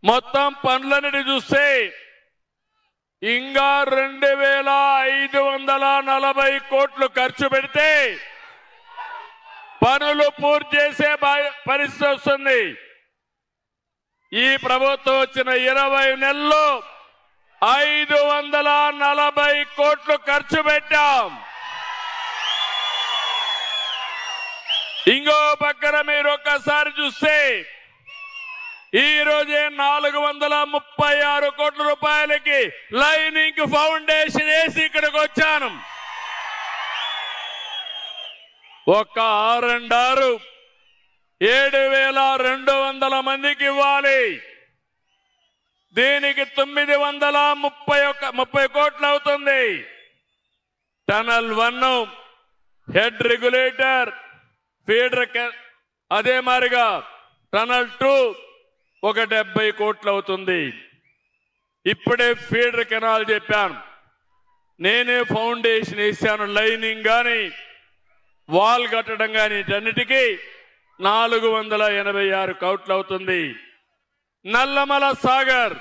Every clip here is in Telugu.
మొత్తం పనులన్నిటి చూస్తే ఇంకా 2540 కోట్లు ఖర్చు పెడితే పనులు పూర్తి చేసే పరిస్థితి వస్తుంది. ఈ ప్రభుత్వం వచ్చిన 20 నెలల్లో 540 కోట్లు ఖర్చు పెట్టాం. ఇంకో పక్కన మీరు ఒక్కసారి చూస్తే ఈ రోజే 436 కోట్ల రూపాయలకి లైనింగ్ ఫౌండేషన్ వేసి ఇక్కడికి వచ్చాను. ఒక్క R&R 7,200 మందికి ఇవ్వాలి. దీనికి 930 కోట్లు అవుతుంది. టనల్ 1 హెడ్ రెగ్యులేటర్ ఫీడర్, అదే మారిగా టనల్ 2 ఒక 70 కోట్లు అవుతుంది. ఇప్పుడే ఫీడర్ కెనాల్ చెప్పాను, నేనే ఫౌండేషన్ వేసాను. లైనింగ్ కానీ వాల్ కట్టడం కానీ వీటన్నిటికీ 486 కోట్లు అవుతుంది. నల్లమల సాగర్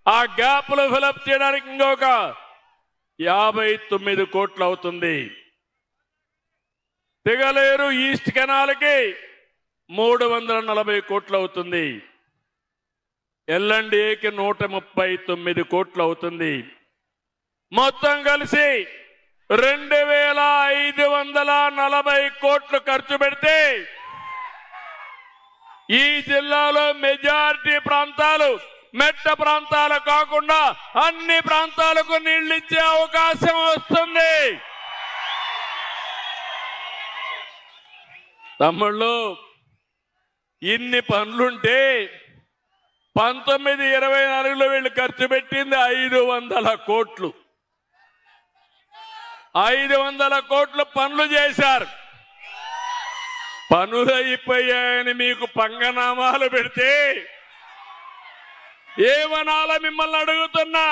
ఆ గ్యాప్లు ఫిలప్ చేయడానికి ఇంకొక 59 కోట్లు అవుతుంది. తిగలేరు ఈస్ట్ కెనాల్కి 340 కోట్లు అవుతుంది. L&Aకి 139 కోట్లు అవుతుంది. మొత్తం కలిసి 2540 కోట్లు ఖర్చు పెడితే ఈ జిల్లాలో మెజారిటీ ప్రాంతాలు మెట్ట ప్రాంతాలు కాకుండా అన్ని ప్రాంతాలకు నీళ్లు ఇచ్చే అవకాశం వస్తుంది. తమ్ముళ్ళు, ఇన్ని పనులుంటే 1924లో వీళ్ళు ఖర్చు పెట్టింది 500 కోట్లు. 500 కోట్లు పనులు చేశారు. పనులు అయిపోయాయని మీకు పంగనామాలు పెడితే ఏమనాల మిమ్మల్ని అడుగుతున్నా.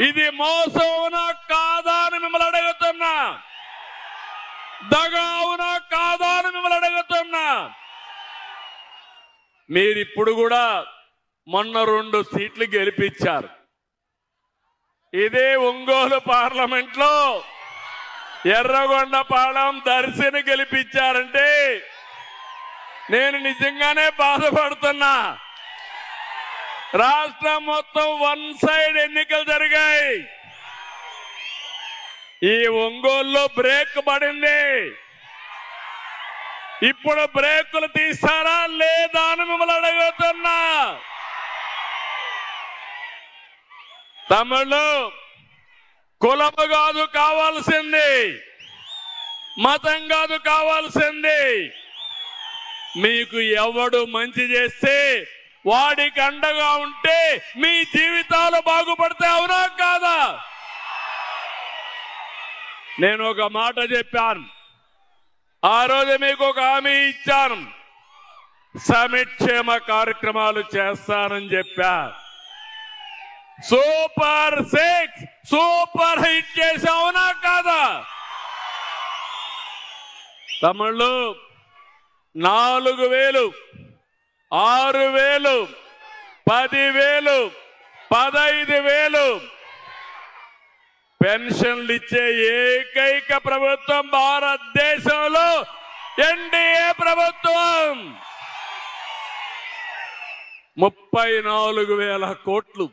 ఇది మోసవునా కాదా అని మిమ్మల్ని అడుగుతున్నా. దగావునా కాదా అని మిమ్మల్ని అడుగుతున్నా. మీరిప్పుడు కూడా మొన్న 2 సీట్లు గెలిపించారు. ఇదే ఒంగోలు పార్లమెంట్ లో ఎర్రగొండపాలెం దర్శిని గెలిపించారంటే నేను నిజంగానే బాధపడుతున్నా. రాష్ట్రం మొత్తం 1 సైడ్ ఎన్నికలు జరిగాయి. ఈ ఒంగోలులో బ్రేక్ పడింది. ఇప్పుడు బ్రేకులు తీస్తారా లేదా అని మిమ్మల్ని అడుగుతున్నా. తమిళు కులము కాదు కావాల్సింది, మతం కాదు కావాల్సింది. మీకు ఎవడు మంచి చేస్తే వాడికి అండగా ఉంటే మీ జీవితాలు బాగుపడతాయి. అవునా కాదా? నేను ఒక మాట చెప్పాను, ఆ రోజు మీకు ఒక హామీ ఇచ్చాను, సంక్షేమ కార్యక్రమాలు చేస్తానని చెప్పా. సూపర్ 6 సూపర్ హిట్ చేసావు. అవునా కాదా? తమిళు 4000, 6000, 10,000, 15,000 పెన్షన్లు ఇచ్చే ఏకైక ప్రభుత్వం భారతదేశంలో ఎన్డీఏ ప్రభుత్వం. 34,000 కోట్లు